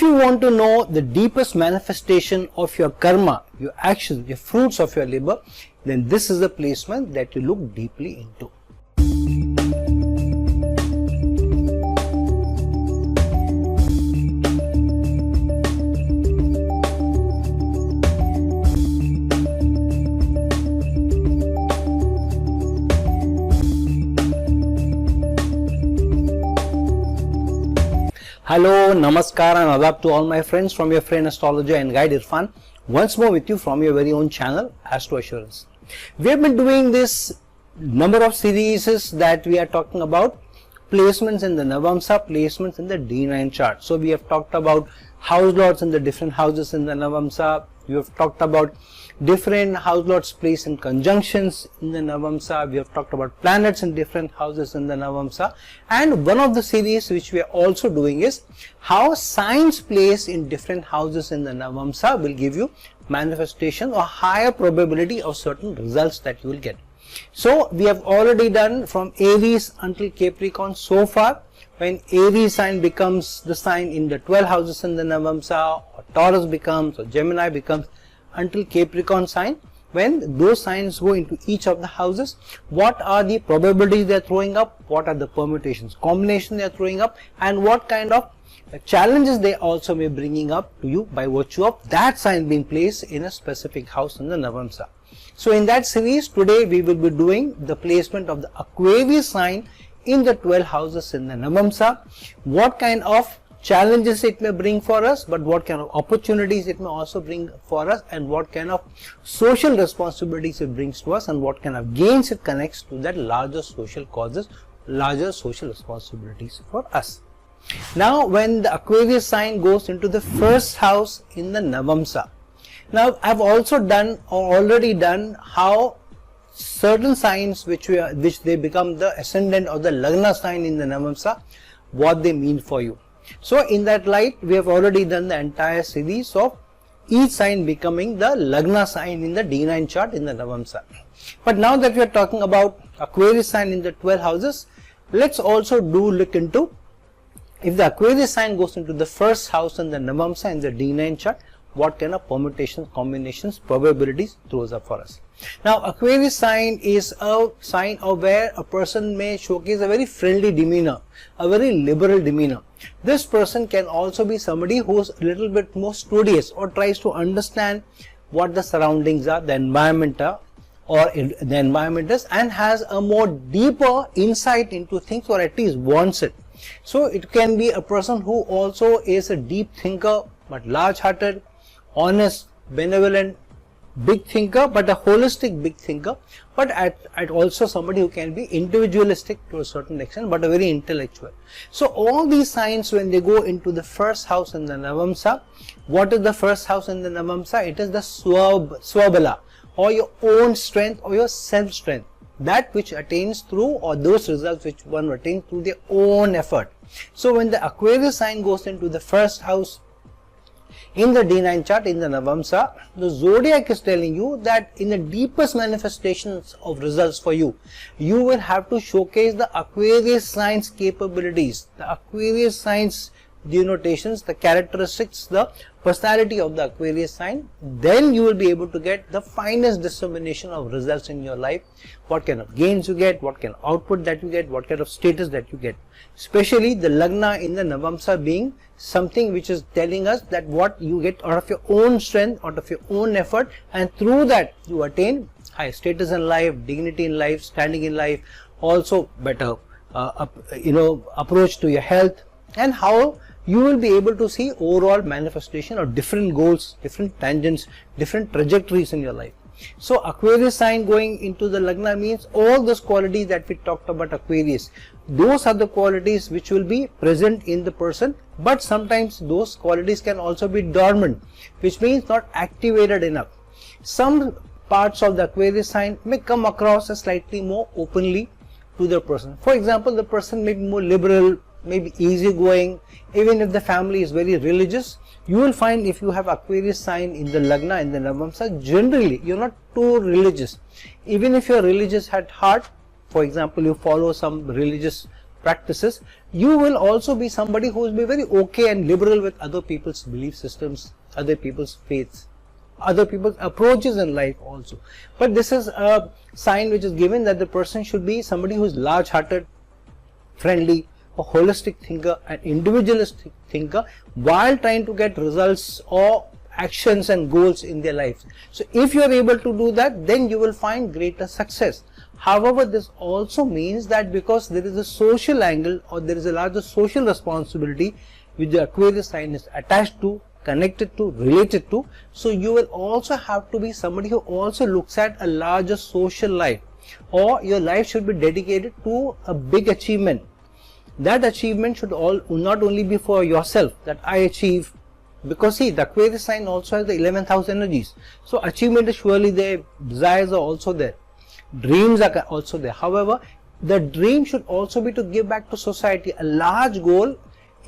If you want to know the deepest manifestation of your karma, your actions, your fruits of your labor, then this is the placement that you look deeply into. Hello, Namaskar and Adab to all my friends from your friend astrologer and guide Irfan, once more with you from your very own channel, Astro Assurance. We have been doing this number of series that we are talking about placements in the Navamsa, placements in the D9 chart. So we have talked about house lords in the different houses in the Navamsa. We have talked about different house lords placed in conjunctions in the Navamsa. We have talked about planets in different houses in the Navamsa. And one of the series which we are also doing is how signs placed in different houses in the Navamsa will give you manifestation or higher probability of certain results that you will get. So we have already done from Aries until Capricorn so far. When Aries sign becomes the sign in the 12 houses in the Navamsa, or Taurus becomes, or Gemini becomes, until Capricorn sign, when those signs go into each of the houses, what are the probabilities they are throwing up, what are the permutations, combination they are throwing up, and what kind of challenges they also may bringing up to you by virtue of that sign being placed in a specific house in the Navamsa. So in that series today we will be doing the placement of the Aquarius sign in the 12 houses in the Navamsa, what kind of challenges it may bring for us, but what kind of opportunities it may also bring for us, and what kind of social responsibilities it brings to us, and what kind of gains it connects to that larger social causes, larger social responsibilities for us. Now when the Aquarius sign goes into the first house in the Navamsa, now I have also done or already done how certain signs which they become the ascendant or the Lagna sign in the Navamsa, what they mean for you. So in that light we have already done the entire series of each sign becoming the Lagna sign in the D9 chart in the Navamsa. But now that we are talking about Aquarius sign in the 12 houses, let's also look into if the Aquarius sign goes into the first house in the Navamsa in the D9 chart, what kind of permutations, combinations, probabilities throws up for us. Now Aquarius sign is a sign of where a person may showcase a very friendly demeanor, a very liberal demeanor. This person can also be somebody who is a little bit more studious or tries to understand what the surroundings are, the environment are, or the environment is, and has a more deeper insight into things, or at least wants it. So it can be a person who also is a deep thinker but large-hearted, honest, benevolent, big thinker, but a holistic big thinker, but at also somebody who can be individualistic to a certain extent, but a very intellectual. So all these signs, when they go into the first house in the Navamsa, what is the first house in the Navamsa? It is the Swabala, or your own strength or your self strength, that which attains through, or those results which one attains through their own effort. So when the Aquarius sign goes into the first house in the D9 chart in the Navamsa, the zodiac is telling you that in the deepest manifestations of results for you, you will have to showcase the Aquarius sign's capabilities, the Aquarius sign's denotations, the characteristics, the personality of the Aquarius sign. Then you will be able to get the finest dissemination of results in your life, what kind of gains you get, what kind of output that you get, what kind of status that you get. Especially the Lagna in the Navamsa being something which is telling us that what you get out of your own strength, out of your own effort, and through that you attain high status in life, dignity in life, standing in life, also better approach to your health, and how you will be able to see overall manifestation of different goals, different tangents, different trajectories in your life. So Aquarius sign going into the Lagna means all those qualities that we talked about Aquarius, those are the qualities which will be present in the person, but sometimes those qualities can also be dormant, which means not activated enough. Some parts of the Aquarius sign may come across as slightly more openly to the person. For example, the person may be more liberal, maybe easygoing. Even if the family is very religious, you will find if you have Aquarius sign in the Lagna, in the Navamsa, generally you're not too religious. Even if you're religious at heart, for example, you follow some religious practices, you will also be somebody who will be very okay and liberal with other people's belief systems, other people's faiths, other people's approaches in life also. But this is a sign which is given that the person should be somebody who is large-hearted, friendly, a holistic thinker, an individualistic thinker, while trying to get results or actions and goals in their lives. So if you are able to do that, then you will find greater success. However, this also means that because there is a social angle or there is a larger social responsibility which the Aquarius sign is attached to, connected to, related to, so you will also have to be somebody who also looks at a larger social life, or your life should be dedicated to a big achievement. That achievement should not only be for yourself, that I achieve, because see, the Aquarius sign also has the 11th house energies. So achievement is surely there, desires are also there, dreams are also there. However, the dream should also be to give back to society, a large goal.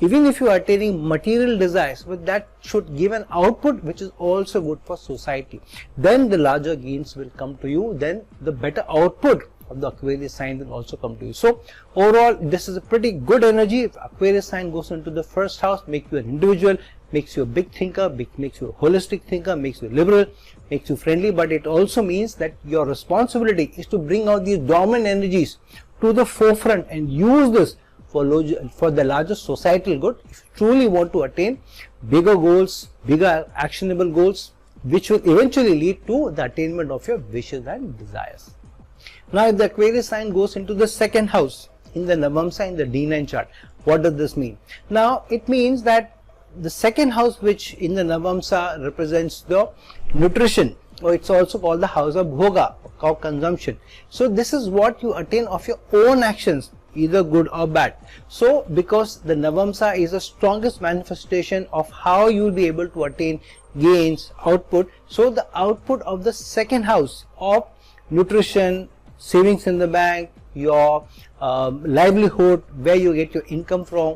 Even if you are attaining material desires, but that should give an output which is also good for society. Then the larger gains will come to you, then the better output of the Aquarius sign will also come to you. So overall, this is a pretty good energy. If Aquarius sign goes into the first house, makes you an individual, makes you a big thinker, makes you a holistic thinker, makes you liberal, makes you friendly, but it also means that your responsibility is to bring out these dormant energies to the forefront and use this for the larger societal good. If you truly want to attain bigger goals, bigger actionable goals, which will eventually lead to the attainment of your wishes and desires. Now, if the Aquarius sign goes into the second house in the Navamsa, in the D9 chart, what does this mean? Now, it means that the second house, which in the Navamsa represents the nutrition, or it's also called the house of Bhoga, or consumption. So this is what you attain of your own actions, either good or bad. So because the Navamsa is the strongest manifestation of how you will be able to attain gains, output, so the output of the second house of nutrition, savings in the bank, your livelihood, where you get your income from,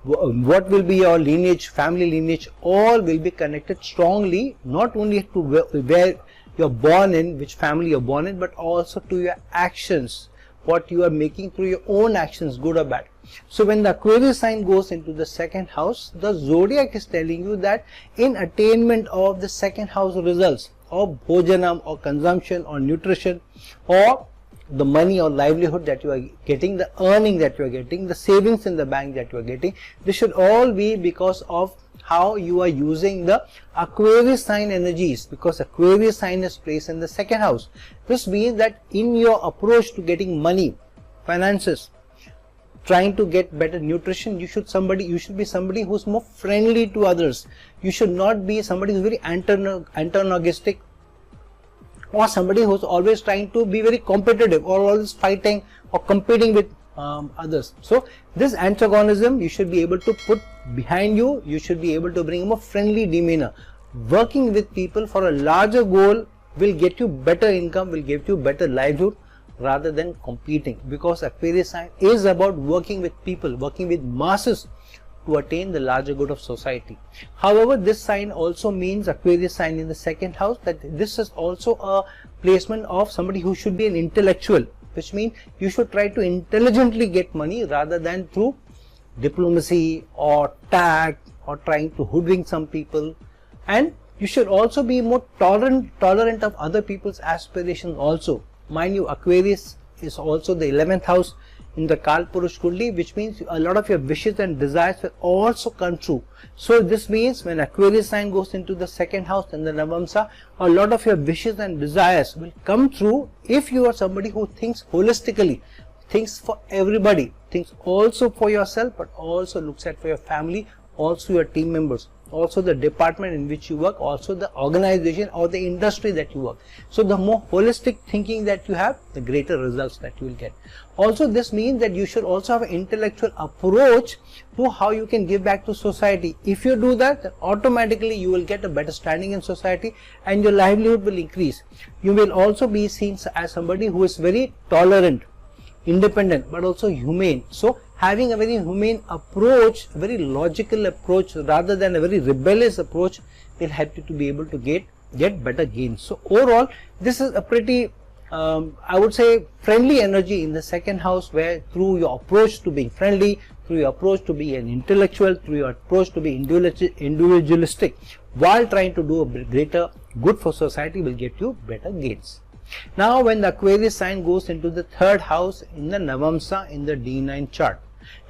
what will be your lineage, family lineage, all will be connected strongly, not only to where you're born in, which family you're born in, but also to your actions, what you are making through your own actions, good or bad. So when the Aquarius sign goes into the second house, the zodiac is telling you that in attainment of the second house results of bhojanam or consumption or nutrition, or the money or livelihood that you are getting, the earning that you are getting, the savings in the bank that you are getting, this should all be because of how you are using the Aquarius sign energies, because Aquarius sign is placed in the second house. This means that in your approach to getting money, finances, trying to get better nutrition, you should be somebody who's more friendly to others. You should not be somebody who's very antagonistic, or somebody who's always trying to be very competitive, or always fighting or competing with others. So this antagonism you should be able to put behind you. You should be able to bring a more friendly demeanor. Working with people for a larger goal will get you better income, will give you better livelihood, rather than competing, because Aquarius sign is about working with people, working with masses to attain the larger good of society. However, this sign also means, Aquarius sign in the second house, that this is also a placement of somebody who should be an intellectual, which means you should try to intelligently get money rather than through diplomacy or tact or trying to hoodwink some people. And you should also be more tolerant of other people's aspirations also. Mind you, Aquarius is also the 11th house in the Kalpurush Kundi, which means a lot of your wishes and desires will also come true. So this means when Aquarius sign goes into the second house in the Navamsa, a lot of your wishes and desires will come true if you are somebody who thinks holistically, thinks for everybody, thinks also for yourself, but also looks at for your family, also your team members, also the department in which you work, also the organization or the industry that you work. So the more holistic thinking that you have, the greater results that you will get. Also, this means that you should also have an intellectual approach to how you can give back to society. If you do that, then automatically you will get a better standing in society and your livelihood will increase. You will also be seen as somebody who is very tolerant, independent, but also humane. So having a very humane approach, a very logical approach rather than a very rebellious approach will help you to be able to get better gains. So overall, this is a pretty I would say friendly energy in the second house, where through your approach to being friendly, through your approach to be an intellectual, through your approach to be individualistic, while trying to do a greater good for society, will get you better gains. Now when the Aquarius sign goes into the third house in the Navamsa in the D9 chart.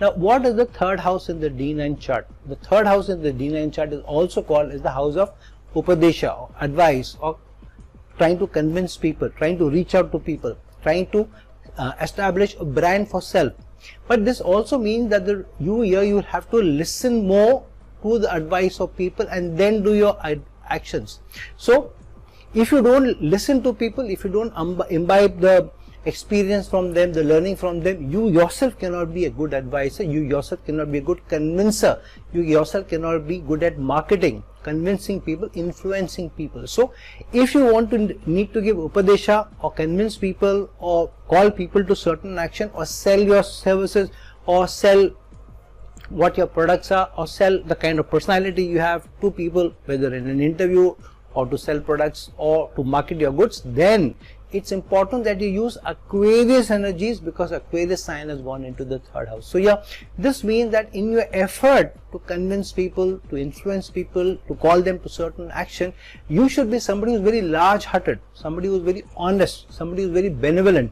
Now what is the third house in the D9 chart? The third house in the D9 chart is also called as the house of Upadesha, or advice, or trying to convince people, trying to reach out to people, trying to establish a brand for self. But this also means that you will have to listen more to the advice of people and then do your actions. So if you don't listen to people, if you don't imbibe the experience from them, the learning from them, you yourself cannot be a good advisor, you yourself cannot be a good convincer, you yourself cannot be good at marketing, convincing people, influencing people. So if you want to need to give upadesha or convince people or call people to certain action or sell your services or sell what your products are or sell the kind of personality you have to people, whether in an interview or to sell products or to market your goods, then it's important that you use Aquarius energies, because Aquarius sign has gone into the third house. So yeah, this means that in your effort to convince people, to influence people, to call them to certain action, you should be somebody who's very large-hearted, somebody who's very honest, somebody who's very benevolent.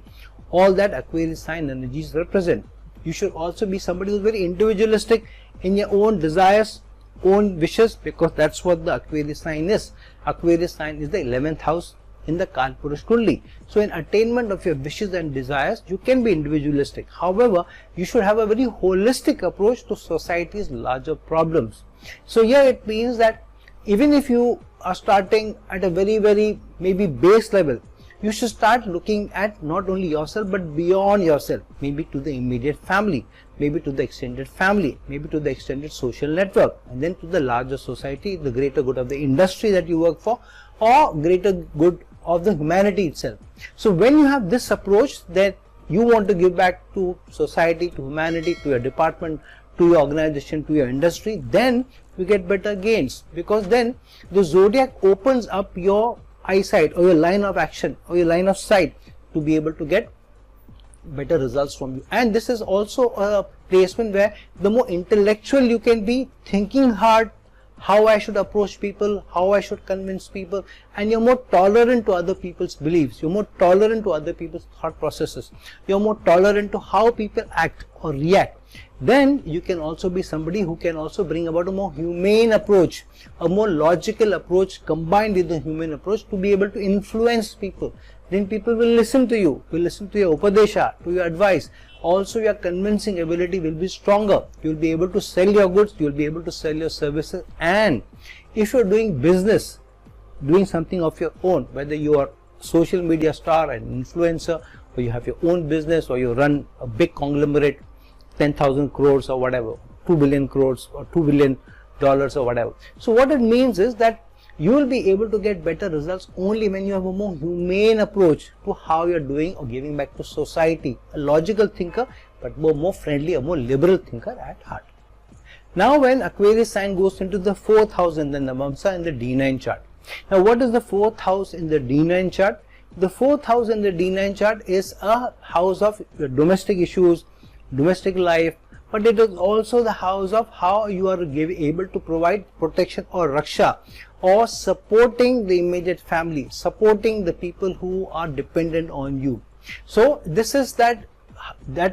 All that Aquarius sign energies represent. You should also be somebody who's very individualistic in your own desires, own wishes, because that's what the Aquarius sign is. Aquarius sign is the 11th house in the Kalpurush Kundli. So in attainment of your wishes and desires, you can be individualistic. However, you should have a very holistic approach to society's larger problems. So here it means that even if you are starting at a very maybe base level, you should start looking at not only yourself but beyond yourself, maybe to the immediate family, maybe to the extended family, maybe to the extended social network, and then to the larger society, the greater good of the industry that you work for, or greater good of the humanity itself. So when you have this approach that you want to give back to society, to humanity, to your department, to your organization, to your industry, then you get better gains, because then the zodiac opens up your eyesight or your line of action or your line of sight to be able to get better results from you. And this is also a placement where the more intellectual you can be, thinking hard, how I should approach people, how I should convince people, and you're more tolerant to other people's beliefs, you're more tolerant to other people's thought processes, you're more tolerant to how people act or react, then you can also be somebody who can also bring about a more humane approach, a more logical approach combined with the human approach to be able to influence people. Then people will listen to you, will listen to your upadesha, to your advice. Also your convincing ability will be stronger. You will be able to sell your goods, you will be able to sell your services. And if you are doing business, doing something of your own, whether you are social media star, an influencer, or you have your own business, or you run a big conglomerate, 10,000 crores or whatever, 2 billion crores or $2 billion or whatever. So what it means is that you will be able to get better results only when you have a more humane approach to how you are doing or giving back to society, a logical thinker, but more friendly, a more liberal thinker at heart. Now when Aquarius sign goes into the 4th house in the Navamsa in the D9 chart. Now what is the 4th house in the D9 chart? The 4th house in the D9 chart is a house of domestic issues, domestic life, but it is also the house of how you are able to provide protection or raksha, or supporting the immediate family, supporting the people who are dependent on you. So this is that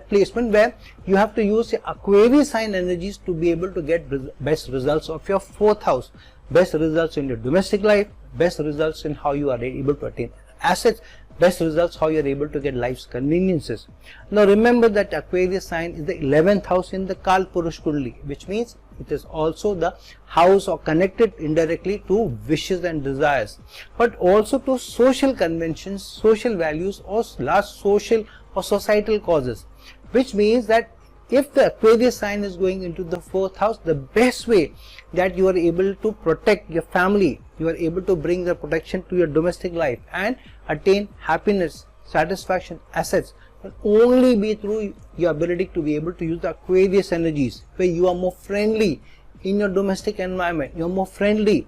placement where you have to use the Aquarius sign energies to be able to get best results of your 4th house, best results in your domestic life, best results in how you are able to attain assets, best results how you are able to get life's conveniences. Now remember that Aquarius sign is the 11th house in the Kalpurush Kundli, which means it is also the house or connected indirectly to wishes and desires, but also to social conventions, social values, or large social or societal causes, which means that if the Aquarius sign is going into the 4th house, the best way that you are able to protect your family, you are able to bring the protection to your domestic life and attain happiness, satisfaction, assets, will only be through your ability to be able to use the Aquarius energies, where you are more friendly in your domestic environment, you are more friendly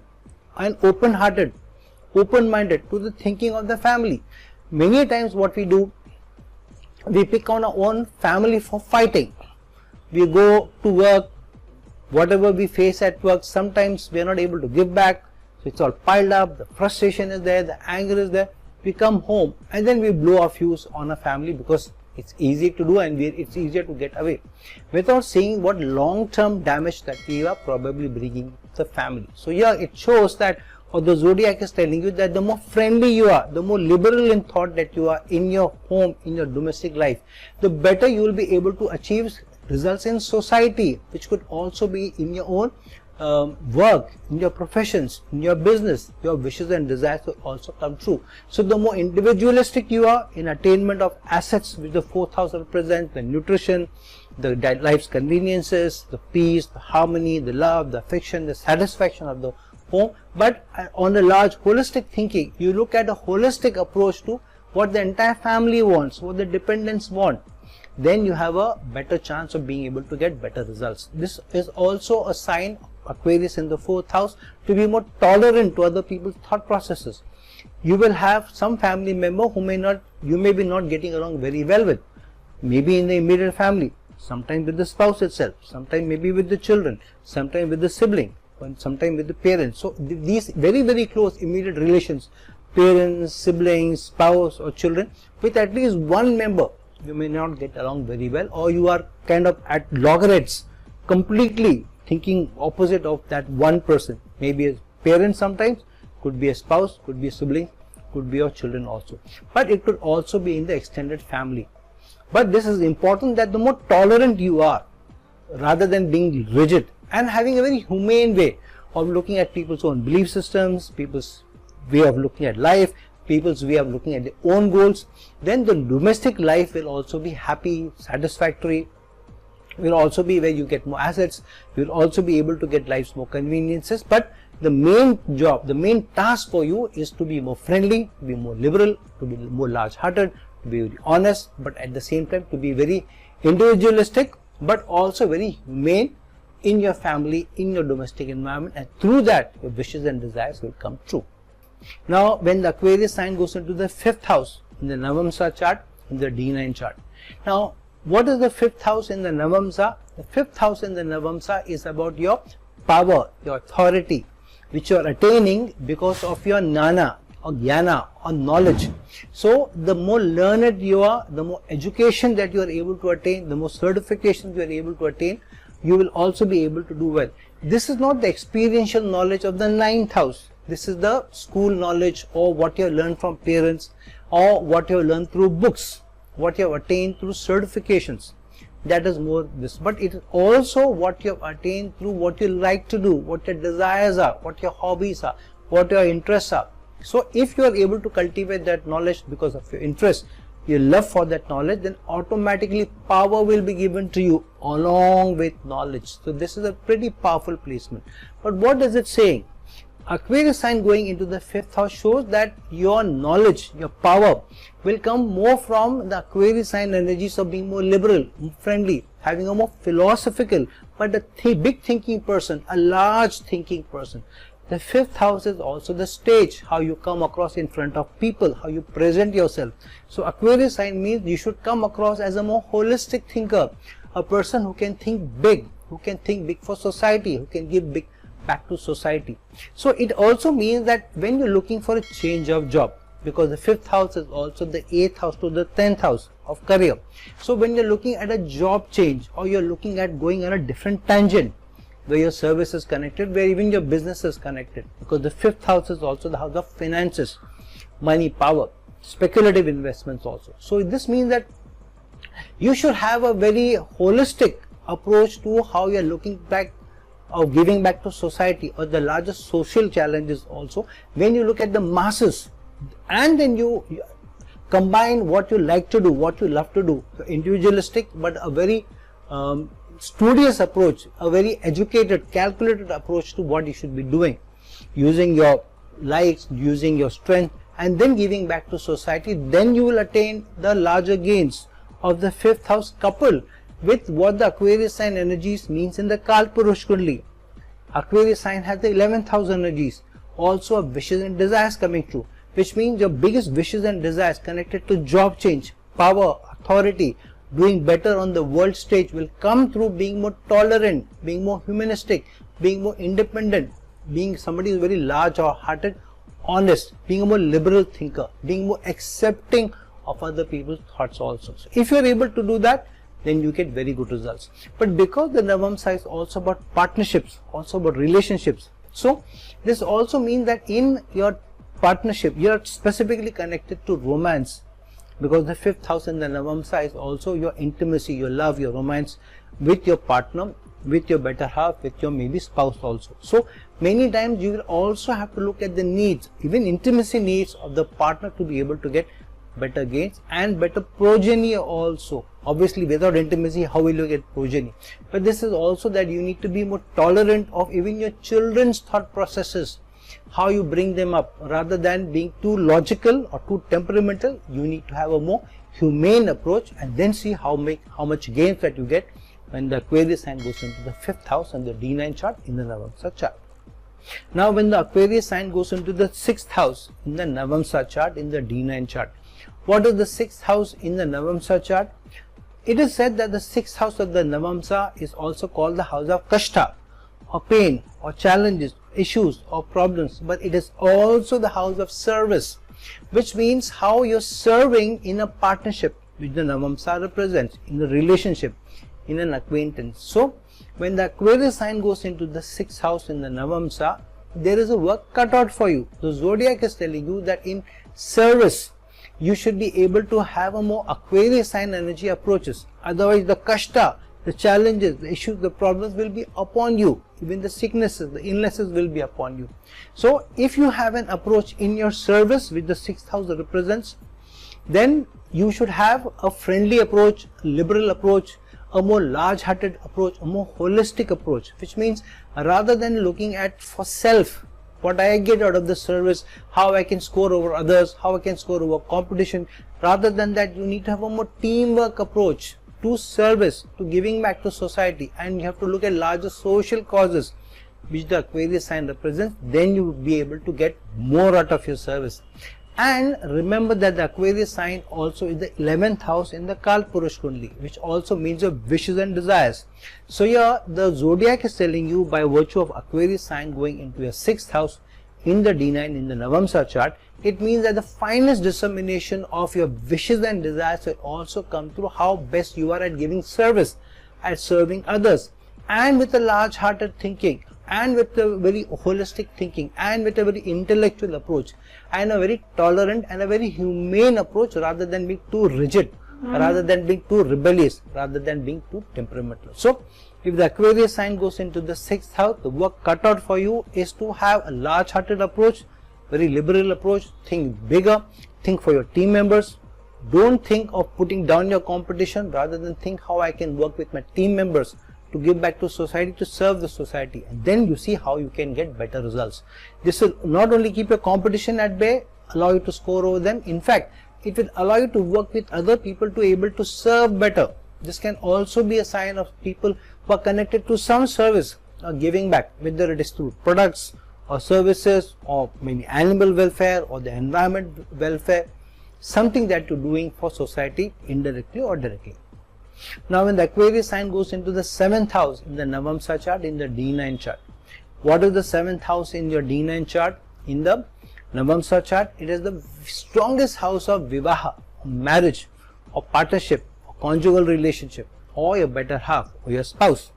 and open-hearted, open-minded to the thinking of the family. Many times what we do, we pick on our own family for fighting. We go to work, whatever we face at work, sometimes we are not able to give back, so it's all piled up, the frustration is there, the anger is there. We come home and then we blow our fuse on our family because it's easy to do and it's easier to get away, without seeing what long-term damage that we are probably bringing the family. So yeah, it shows that, or the zodiac is telling you that the more friendly you are, the more liberal in thought that you are in your home, in your domestic life, the better you will be able to achieve results in society, which could also be in your own work, in your professions, in your business. Your wishes and desires will also come true. So the more individualistic you are in attainment of assets, which the 4th house represents, the nutrition, the life's conveniences, the peace, the harmony, the love, the affection, the satisfaction of the home. But on a large holistic thinking, you look at a holistic approach to what the entire family wants, what the dependents want, then you have a better chance of being able to get better results. This is also a sign, Aquarius in the 4th house, to be more tolerant to other people's thought processes. You will have some family member who you may be not getting along very well with, maybe in the immediate family, sometimes with the spouse itself, sometimes maybe with the children, sometimes with the sibling, sometimes with the parents. So these very, very close immediate relations, parents, siblings, spouse or children, with at least one member, you may not get along very well, or you are kind of at loggerheads, completely thinking opposite of that one person. Maybe a parent sometimes, could be a spouse, could be a sibling, could be your children also. But it could also be in the extended family. But this is important, that the more tolerant you are, rather than being rigid, and having a very humane way of looking at people's own belief systems, people's way of looking at life, people's way of looking at their own goals, then the domestic life will also be happy, satisfactory, will also be where you get more assets, you will also be able to get life's more conveniences. But the main job, the main task for you is to be more friendly, to be more liberal, to be more large-hearted, to be very honest, but at the same time to be very individualistic, but also very humane in your family, in your domestic environment, and through that your wishes and desires will come true. Now when the Aquarius sign goes into the 5th house in the Navamsa chart, in the D9 chart. Now what is the 5th house in the Navamsa? The 5th house in the Navamsa is about your power, your authority, which you are attaining because of your Jnana or Jnana or knowledge. So the more learned you are, the more education that you are able to attain, the more certifications you are able to attain, you will also be able to do well. This is not the experiential knowledge of the 9th house. This is the school knowledge, or what you have learned from parents, or what you have learned through books, what you have attained through certifications. That is more this. But it is also what you have attained through what you like to do, what your desires are, what your hobbies are, what your interests are. So if you are able to cultivate that knowledge because of your interest, your love for that knowledge, then automatically power will be given to you along with knowledge. So this is a pretty powerful placement. But what is it saying? Aquarius sign going into the 5th house shows that your knowledge, your power will come more from the Aquarius sign energies of being more liberal, friendly, having a more philosophical, but a big thinking person, a large thinking person. The 5th house is also the stage, how you come across in front of people, how you present yourself. So Aquarius sign means you should come across as a more holistic thinker, a person who can think big for society, who can give big back to society. So it also means that when you're looking for a change of job, because the 5th house is also the 8th house to the 10th house of career. So when you're looking at a job change, or you're looking at going on a different tangent, where your service is connected, where even your business is connected, because the 5th house is also the house of finances, money, power, speculative investments also. So this means that you should have a very holistic approach to how you're looking back, of giving back to society, or the largest social challenges also, when you look at the masses, and then you combine what you like to do, what you love to do, individualistic but a very studious approach, a very educated, calculated approach to what you should be doing, using your likes, using your strength, and then giving back to society, then you will attain the larger gains of the 5th house, coupled with what the Aquarius sign energies means in the Kalpurush Kundli. Aquarius sign has the 11th house energies, also of wishes and desires coming true, which means your biggest wishes and desires connected to job change, power, authority, doing better on the world stage will come through being more tolerant, being more humanistic, being more independent, being somebody who is very large or hearted, honest, being a more liberal thinker, being more accepting of other people's thoughts also. So if you are able to do that, then you get very good results. But because the Navamsa is also about partnerships, also about relationships, so this also means that in your partnership you are specifically connected to romance, because the 5th house in the Navamsa is also your intimacy, your love, your romance with your partner, with your better half, with your maybe spouse also. So many times you will also have to look at the needs, even intimacy needs of the partner, to be able to get better gains and better progeny also. Obviously without intimacy, how will you get progeny? But this is also that you need to be more tolerant of even your children's thought processes, how you bring them up. Rather than being too logical or too temperamental, you need to have a more humane approach, and then see how much gains that you get when the Aquarius sign goes into the 5th house and the D9 chart in the Navamsa chart. Now when the Aquarius sign goes into the 6th house in the Navamsa chart, in the D9 chart, what is the 6th house in the Navamsa chart? It is said that the 6th house of the Navamsa is also called the house of Kashta, or pain, or challenges, issues, or problems, but it is also the house of service, which means how you're serving in a partnership, which the Navamsa represents, in a relationship, in an acquaintance. So when the Aquarius sign goes into the 6th house in the Navamsa, there is a work cut out for you. The zodiac is telling you that in service you should be able to have a more Aquarius sign energy approaches. Otherwise the kashta, the challenges, the issues, the problems will be upon you. Even the sicknesses, the illnesses will be upon you. So if you have an approach in your service which the 6th house represents, then you should have a friendly approach, a liberal approach, a more large-hearted approach, a more holistic approach, which means rather than looking at for self, what I get out of the service, how I can score over others, how I can score over competition, rather than that you need to have a more teamwork approach to service, to giving back to society, and you have to look at larger social causes which the Aquarius sign represents. Then you will be able to get more out of your service. And remember that the Aquarius sign also is the 11th house in the Kalpurush Kundli, which also means your wishes and desires. So here the zodiac is telling you, by virtue of Aquarius sign going into your 6th house in the D9 in the Navamsa chart, it means that the finest dissemination of your wishes and desires will also come through how best you are at giving service, at serving others, and with a large-hearted thinking, and with a very holistic thinking, and with a very intellectual approach, and a very tolerant and a very humane approach, rather than being too rigid, rather than being too rebellious, rather than being too temperamental. So if the Aquarius sign goes into the 6th house, the work cut out for you is to have a large-hearted approach, very liberal approach, think bigger, think for your team members. Don't think of putting down your competition, rather than think how I can work with my team members to give back to society, to serve the society, and then you see how you can get better results. This will not only keep your competition at bay, allow you to score over them, in fact it will allow you to work with other people to able to serve better. This can also be a sign of people who are connected to some service or giving back, whether it is through products or services, or maybe animal welfare or the environment welfare, something that you're doing for society indirectly or directly. Now when the Aquarius sign goes into the 7th house in the Navamsa chart, in the D9 chart, what is the 7th house in your D9 chart? In the Navamsa chart, it is the strongest house of Vivaha, marriage, or partnership, or conjugal relationship, or your better half, or your spouse,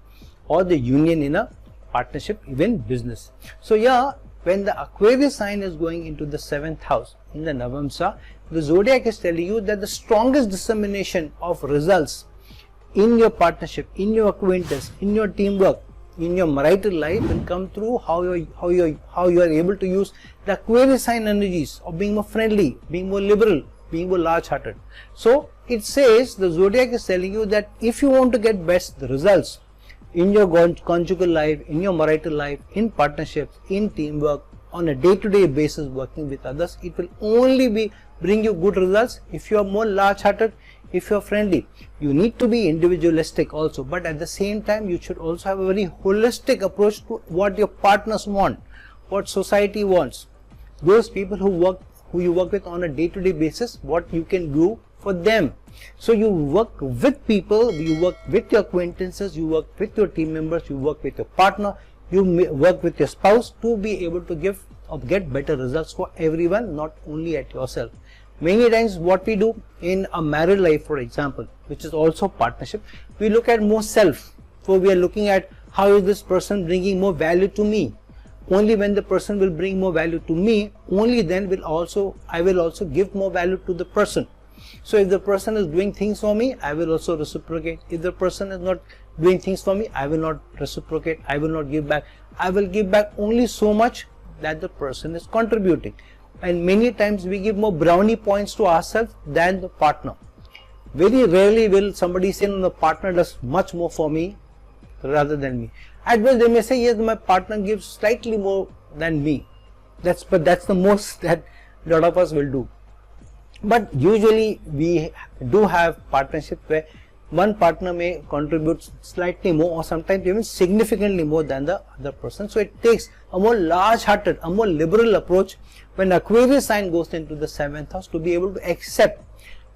or the union in a partnership, even business. So yeah, when the Aquarius sign is going into the 7th house in the Navamsa, the zodiac is telling you that the strongest dissemination of results in your partnership, in your acquaintance, in your teamwork, in your marital life will come through how you are able to use the Aquarius sign energies of being more friendly, being more liberal, being more large-hearted. So it says, the zodiac is telling you that if you want to get best results in your conjugal life, in your marital life, in partnerships, in teamwork, on a day-to-day basis working with others, it will only bring you good results if you are more large-hearted, if you are friendly. You need to be individualistic also, but at the same time you should also have a very holistic approach to what your partners want, what society wants. Those people who who you work with on a day-to-day basis, what you can do for them. So you work with people, you work with your acquaintances, you work with your team members, you work with your partner, you work with your spouse to be able to give or get better results for everyone, not only at yourself. Many times what we do in a married life, for example, which is also partnership, we look at more self. So we are looking at how is this person bringing more value to me. Only when the person will bring more value to me, only then I will also give more value to the person. So if the person is doing things for me, I will also reciprocate. If the person is not doing things for me, I will not reciprocate. I will not give back. I will give back only so much that the person is contributing. And many times we give more brownie points to ourselves than the partner. Very rarely will somebody say, no, the partner does much more for me rather than me. At best they may say, yes, my partner gives slightly more than me. But that's the most that a lot of us will do. But usually we do have partnerships where one partner may contribute slightly more or sometimes even significantly more than the other person. So it takes a more large-hearted, a more liberal approach when Aquarius sign goes into the 7th house to be able to accept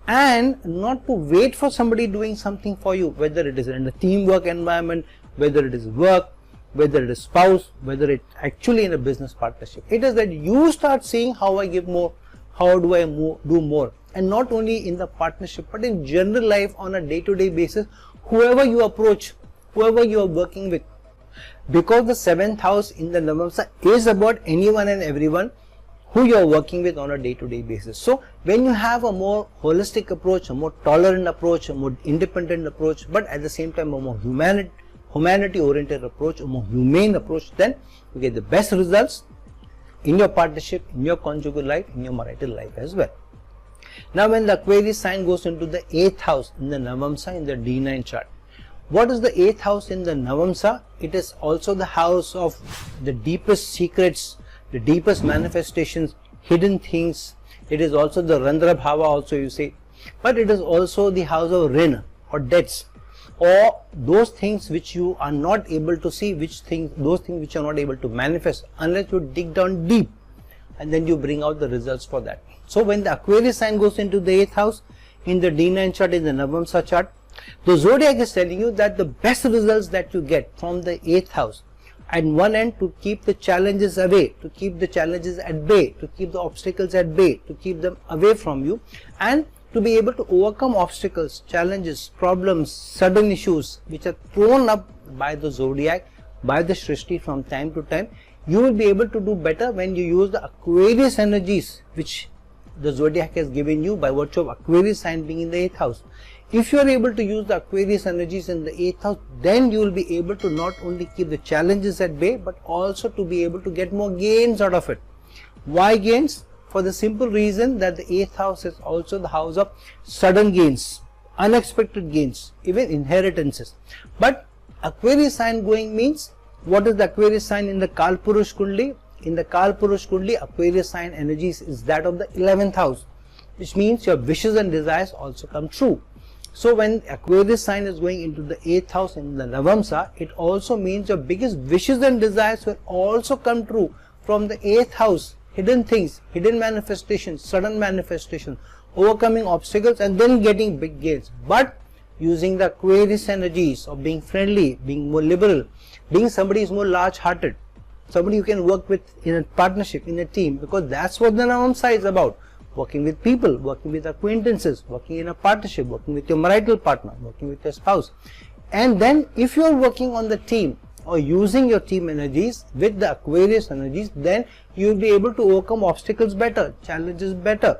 and not to wait for somebody doing something for you, whether it is in a teamwork environment, whether it is work, whether it is spouse, whether it actually in a business partnership. It is that you start seeing how I give more, how do I do more, and not only in the partnership but in general life on a day-to-day basis, whoever you approach, whoever you are working with, because the 7th house in the Navamsa is about anyone and everyone who you are working with on a day-to-day basis. So when you have a more holistic approach, a more tolerant approach, a more independent approach, but at the same time a more humanity oriented approach, a more humane approach, then you get the best results in your partnership, in your conjugal life, in your marital life as well. Now when the Aquarius sign goes into the 8th house in the Navamsa in the D9 chart, what is the 8th house in the Navamsa? It is also the house of the deepest secrets, the deepest manifestations, hidden things. It is also the Randra Bhava also you say, but it is also the house of Rin or debts, or those things which you are not able to see, those things which you are not able to manifest unless you dig down deep and then you bring out the results for that. So when the Aquarius sign goes into the 8th house in the D9 chart, in the Navamsa chart, the zodiac is telling you that the best results that you get from the 8th house, at one end to keep the challenges away, to keep the challenges at bay, to keep the obstacles at bay, to keep them away from you, and to be able to overcome obstacles, challenges, problems, sudden issues which are thrown up by the zodiac, by the Srishti from time to time. You will be able to do better when you use the Aquarius energies which the zodiac has given you by virtue of Aquarius sign being in the 8th house. If you are able to use the Aquarius energies in the 8th house, then you will be able to not only keep the challenges at bay but also to be able to get more gains out of it. Why gains? For the simple reason that the 8th house is also the house of sudden gains, unexpected gains, even inheritances. But Aquarius sign going means, what is the Aquarius sign in the Kalpurush Kundli? In the Kalpurush Kundli, Aquarius sign energies is that of the 11th house, which means your wishes and desires also come true. So when Aquarius sign is going into the 8th house in the Navamsa, it also means your biggest wishes and desires will also come true from the 8th house. Hidden things, hidden manifestations, sudden manifestations, overcoming obstacles and then getting big gains. But using the Aquarius energies of being friendly, being more liberal, being somebody who is more large-hearted, somebody you can work with in a partnership, in a team, because that's what the Navamsa is about. Working with people, working with acquaintances, working in a partnership, working with your marital partner, working with your spouse. And then if you are working on the team or using your team energies with the Aquarius energies, then you will be able to overcome obstacles better, challenges better,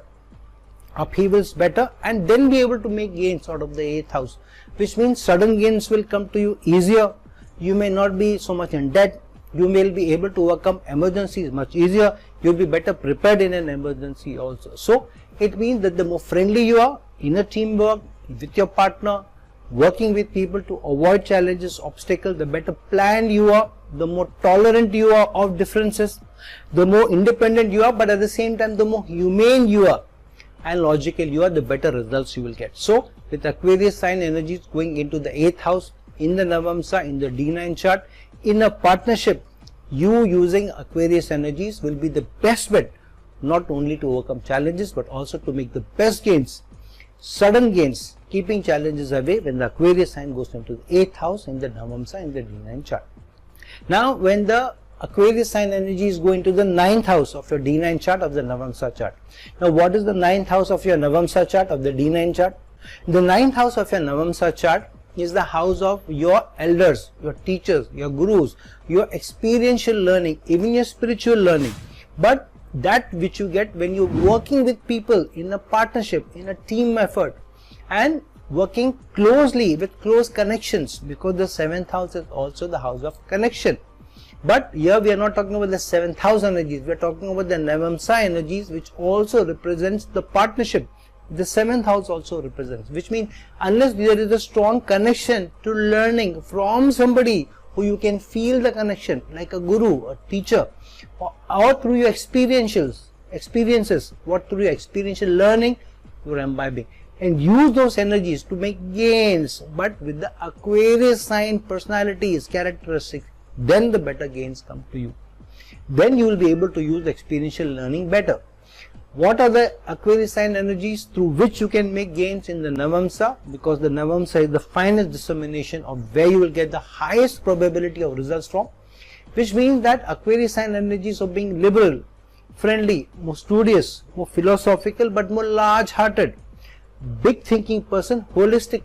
upheavals better, and then be able to make gains out of the 8th house, which means sudden gains will come to you easier. You may not be so much in debt. You may be able to overcome emergencies much easier. You will be better prepared in an emergency also. So it means that the more friendly you are in a teamwork with your partner, working with people to avoid challenges, obstacles, the better planned you are, the more tolerant you are of differences, the more independent you are, but at the same time the more humane you are and logical you are, the better results you will get. So with Aquarius sign energies going into the 8th house in the Navamsa, in the D9 chart, in a partnership, you using Aquarius energies will be the best bet, not only to overcome challenges but also to make the best gains, sudden gains, keeping challenges away when the Aquarius sign goes into the 8th house in the Navamsa in the D9 chart. Now when the Aquarius sign energy is going to the 9th house of your D9 chart of the Navamsa chart. Now what is the 9th house of your Navamsa chart of the D9 chart? The 9th house of your Navamsa chart is the house of your elders, your teachers, your gurus, your experiential learning, even your spiritual learning. But that which you get when you're working with people in a partnership, in a team effort, and working closely with close connections, because the 7th house is also the house of connection. But here we are not talking about the 7th house energies, we are talking about the Navamsa energies, which also represents the partnership. The 7th house also represents, which means unless there is a strong connection to learning from somebody who you can feel the connection, like a guru, a teacher, or through your experiences, what through your experiential learning you are imbibing, and use those energies to make gains, but with the Aquarius sign personalities, characteristics, then the better gains come to you. Then you will be able to use the experiential learning better. What are the Aquarius sign energies through which you can make gains in the Navamsa? Because the Navamsa is the finest dissemination of where you will get the highest probability of results from, which means that Aquarius sign energies of being liberal, friendly, more studious, more philosophical, but more large-hearted, big thinking person, holistic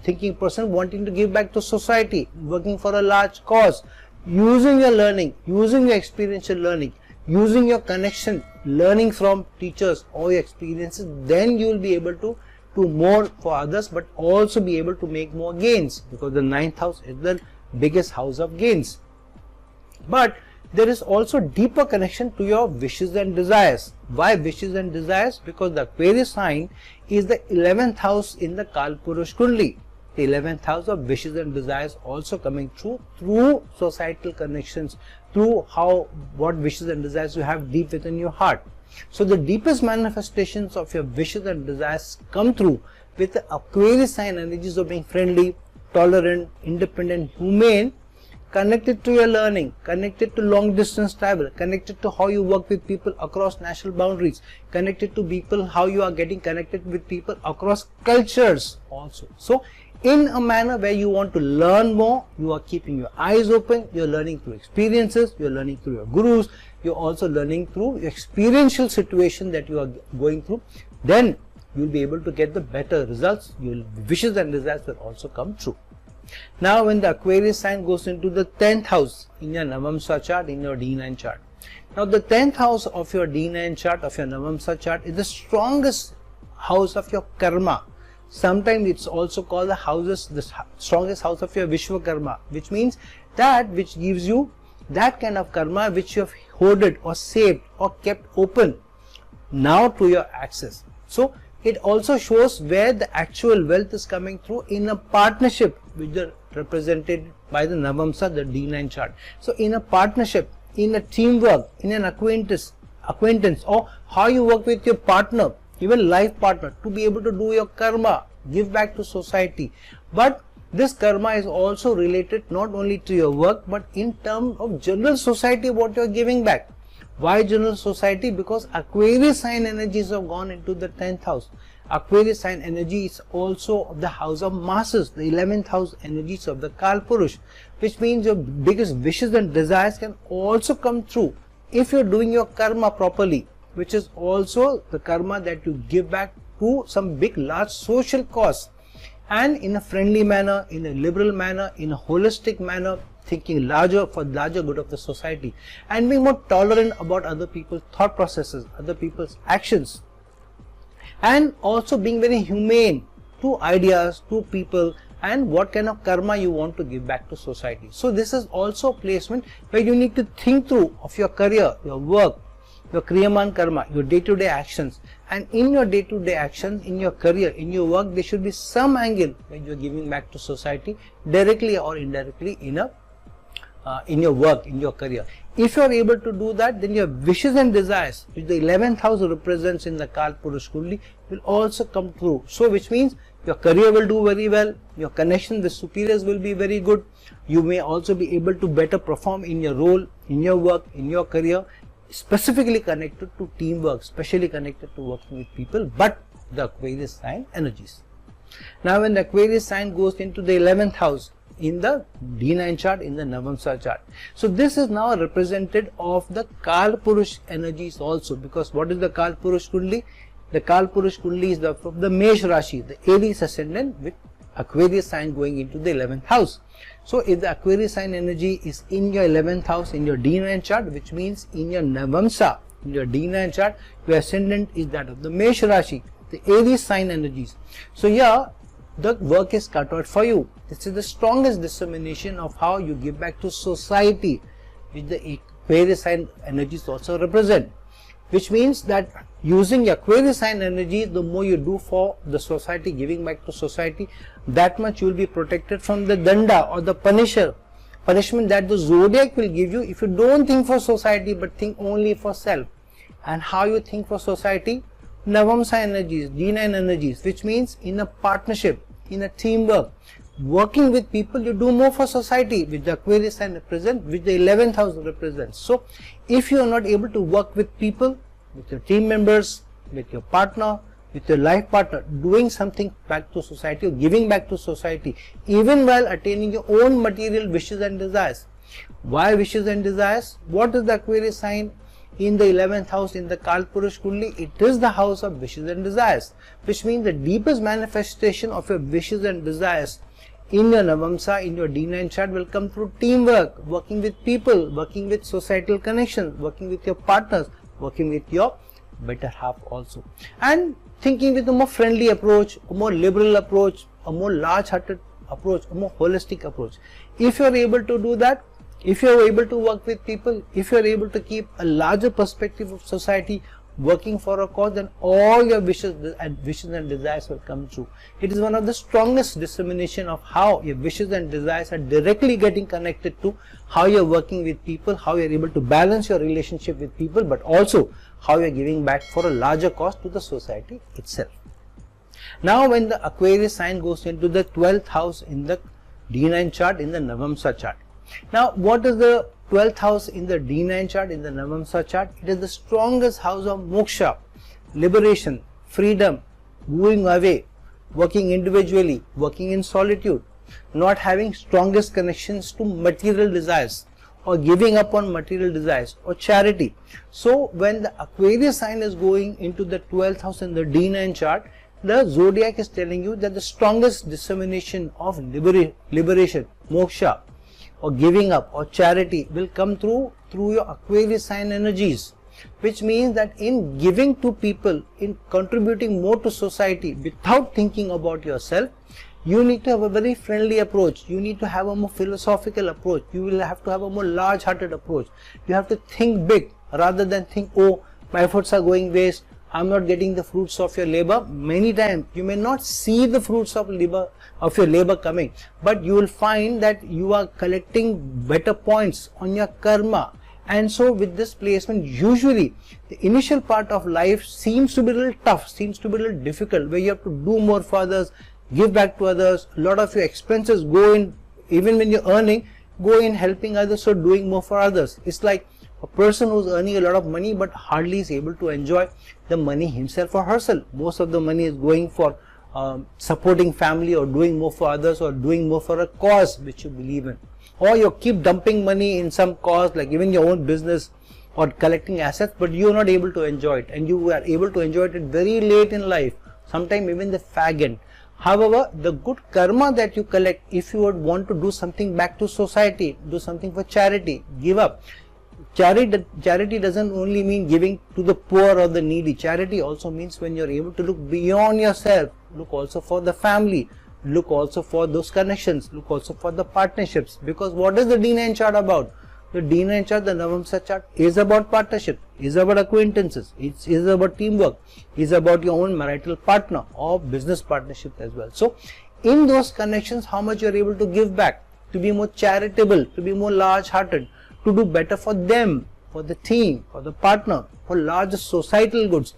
thinking person, wanting to give back to society, working for a large cause, using your learning, using your experiential learning, using your connection, learning from teachers or your experiences, then you will be able to do more for others, but also be able to make more gains, because the 9th house is the biggest house of gains. But there is also deeper connection to your wishes and desires. Why wishes and desires? Because the Aquarius sign is the 11th house in the Kalpurush Kundli. The 11th house of wishes and desires also coming through societal connections, through what wishes and desires you have deep within your heart. So the deepest manifestations of your wishes and desires come through with the Aquarius sign energies of being friendly, tolerant, independent, humane, connected to your learning, connected to long distance travel, connected to how you work with people across national boundaries, connected to people, how you are getting connected with people across cultures also. So in a manner where you want to learn more, you are keeping your eyes open, you are learning through experiences, you are learning through your gurus, you are also learning through your experiential situation that you are going through, then you will be able to get the better results. Your wishes and desires will also come true. Now when the Aquarius sign goes into the 10th house in your Navamsa chart, in your D9 chart. Now the 10th house of your D9 chart, of your Navamsa chart, is the strongest house of your karma. Sometimes it's also called the strongest house of your Vishwakarma, which means that which gives you that kind of karma which you have hoarded or saved or kept open now to your access. So it also shows where the actual wealth is coming through in a partnership, which are represented by the Navamsa, the D9 chart. So in a partnership, in a teamwork, in an acquaintance, or how you work with your partner, even life partner, to be able to do your karma, give back to society. But this karma is also related not only to your work, but in terms of general society, what you are giving back. Why general society? Because Aquarius sign energies have gone into the 10th house. Aquarius sign energy is also of the house of masses, the 11th house energies of the Kalpurush, which means your biggest wishes and desires can also come true if you are doing your karma properly, which is also the karma that you give back to some big large social cause, and in a friendly manner, in a liberal manner, in a holistic manner, thinking larger for larger good of the society, and being more tolerant about other people's thought processes, other people's actions, and also being very humane to ideas, to people, and what kind of karma you want to give back to society. So this is also a placement where you need to think through of your career, your work, your Kriyaman karma, your day-to-day actions, and in your day-to-day actions, in your career, in your work, there should be some angle when you are giving back to society, directly or indirectly in your work, in your career. If you are able to do that, then your wishes and desires, which the 11th house represents in the Kalpurush Kundli, will also come through. So which means your career will do very well, your connection with superiors will be very good, you may also be able to better perform in your role, in your work, in your career, specifically connected to teamwork, specially connected to working with people, but the Aquarius sign energies. Now when the Aquarius sign goes into the 11th house in the D9 chart, in the Navamsa chart, so this is now represented of the Kal Purush energies also, because what is the Kal Purush Kundli? The Kal Purush Kundli is from the Mesh Rashi, the Aries ascendant, with Aquarius sign going into the 11th house. So if the Aquarius sign energy is in your 11th house in your D9 chart, which means in your Navamsa, in your D9 chart, your ascendant is that of the Mesh Rashi, the Aries sign energies. So here the work is cut out for you. This is the strongest dissemination of how you give back to society, which the Aquarius sign energies also represent. Which means that using Aquarius sign energy, the more you do for the society, giving back to society, that much you will be protected from the danda or the punishment that the zodiac will give you if you don't think for society but think only for self. And how you think for society? Navamsa energies, D9 energies, which means in a partnership, in a teamwork, working with people, you do more for society, which the Aquarius sign represents, which the 11th house represents. So if you are not able to work with people, with your team members, with your partner, with your life partner, doing something back to society or giving back to society, even while attaining your own material wishes and desires. Why wishes and desires? What is the Aquarius sign in the 11th house in the Kal Purush Kundli? It is the house of wishes and desires, which means the deepest manifestation of your wishes and desires in your Navamsa, in your D9 chart, will come through teamwork, working with people, working with societal connections, working with your partners, working with your better half also, and thinking with a more friendly approach, a more liberal approach, a more large-hearted approach, a more holistic approach. If you are able to do that, if you are able to work with people, if you are able to keep a larger perspective of society, working for a cause, then all your wishes and desires will come true. It is one of the strongest dissemination of how your wishes and desires are directly getting connected to how you are working with people, how you are able to balance your relationship with people, but also how you are giving back for a larger cause to the society itself. Now when the Aquarius sign goes into the 12th house in the D9 chart, in the Navamsa chart. Now what is the 12th house in the D9 chart, in the Navamsa chart? It is the strongest house of moksha, liberation, freedom, moving away, working individually, working in solitude, not having strongest connections to material desires, or giving up on material desires, or charity. So when the Aquarius sign is going into the 12th house in the D9 chart, the zodiac is telling you that the strongest dissemination of liberation, moksha, or giving up or charity will come through your Aquarius sign energies, which means that in giving to people, in contributing more to society without thinking about yourself, you need to have a very friendly approach. You need to have a more philosophical approach. You will have to have a more large-hearted approach. You have to think big rather than think, oh, my efforts are going waste, I'm not getting the fruits of your labor. Many times you may not see the fruits of your labor coming, but you will find that you are collecting better points on your karma. And so with this placement, usually the initial part of life seems to be a little tough, seems to be a little difficult, where you have to do more for others, give back to others. A lot of your expenses go in, even when you're earning, go in helping others or doing more for others. It's like a person who's earning a lot of money but hardly is able to enjoy the money himself or herself. Most of the money is going for supporting family, or doing more for others, or doing more for a cause which you believe in. Or you keep dumping money in some cause, like even your own business, or collecting assets, but you are not able to enjoy it, and you are able to enjoy it very late in life, sometimes even the fag end. However, the good karma that you collect, if you would want to do something back to society, do something for charity, give up. Charity doesn't only mean giving to the poor or the needy. Charity also means when you're able to look beyond yourself, look also for the family, look also for those connections, look also for the partnerships. Because what is the D9 chart about? The D9 chart, the Navamsa chart, is about partnership, is about acquaintances, it is about teamwork, is about your own marital partner or business partnership as well. So in those connections, how much you are able to give back, to be more charitable, to be more large-hearted, to do better for them, for the team, for the partner, for larger societal goods,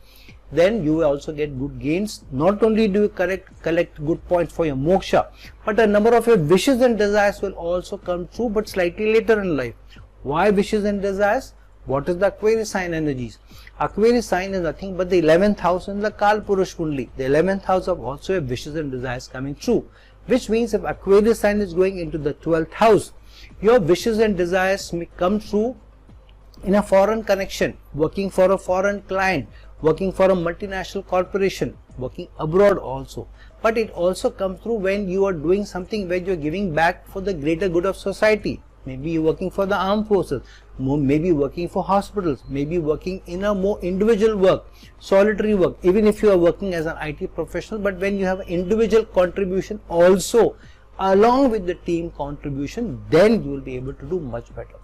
then you will also get good gains. Not only do you collect good points for your moksha, but a number of your wishes and desires will also come true, but slightly later in life. Why wishes and desires? What is the Aquarius sign energies? Aquarius sign is nothing but the 11th house in the Kal Purush Kundli. The 11th house of also have wishes and desires coming true, which means if Aquarius sign is going into the 12th house, your wishes and desires may come true in a foreign connection, working for a foreign client, working for a multinational corporation, working abroad also. But it also comes through when you are doing something where you are giving back for the greater good of society. Maybe you're working for the armed forces, maybe working for hospitals, maybe working in a more individual work, solitary work, even if you are working as an IT professional, but when you have individual contribution also along with the team contribution, then you will be able to do much better.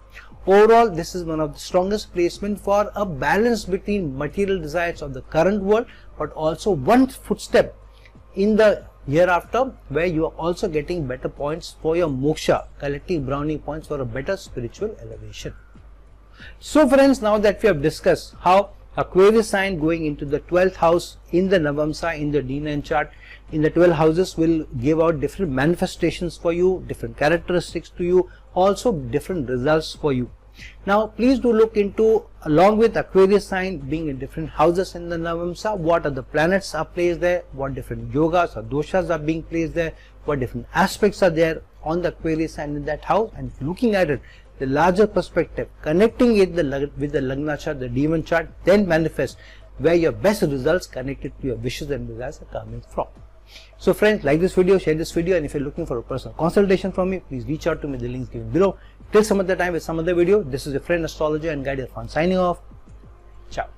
Overall, this is one of the strongest placement for a balance between material desires of the current world, but also one footstep in the hereafter, where you are also getting better points for your moksha, collecting brownie points for a better spiritual elevation. So friends, now that we have discussed how Aquarius sign going into the 12th house in the Navamsa, in the D9 chart, in the 12 houses will give out different manifestations for you, different characteristics to you, also different results for you. Now please do look into, along with Aquarius sign being in different houses in the Navamsa, what are the planets are placed there, what different yogas or doshas are being placed there, what different aspects are there on the Aquarius sign in that house, and looking at it the larger perspective, connecting it with the Lagna chart, the D1 chart, then manifest where your best results connected to your wishes and desires are coming from. So friends, like this video, share this video, and if you're looking for a personal consultation from me, please reach out to me, the links given below. Till some other time with some other video, this is your friend astrologer and guide Irfan signing off. Ciao.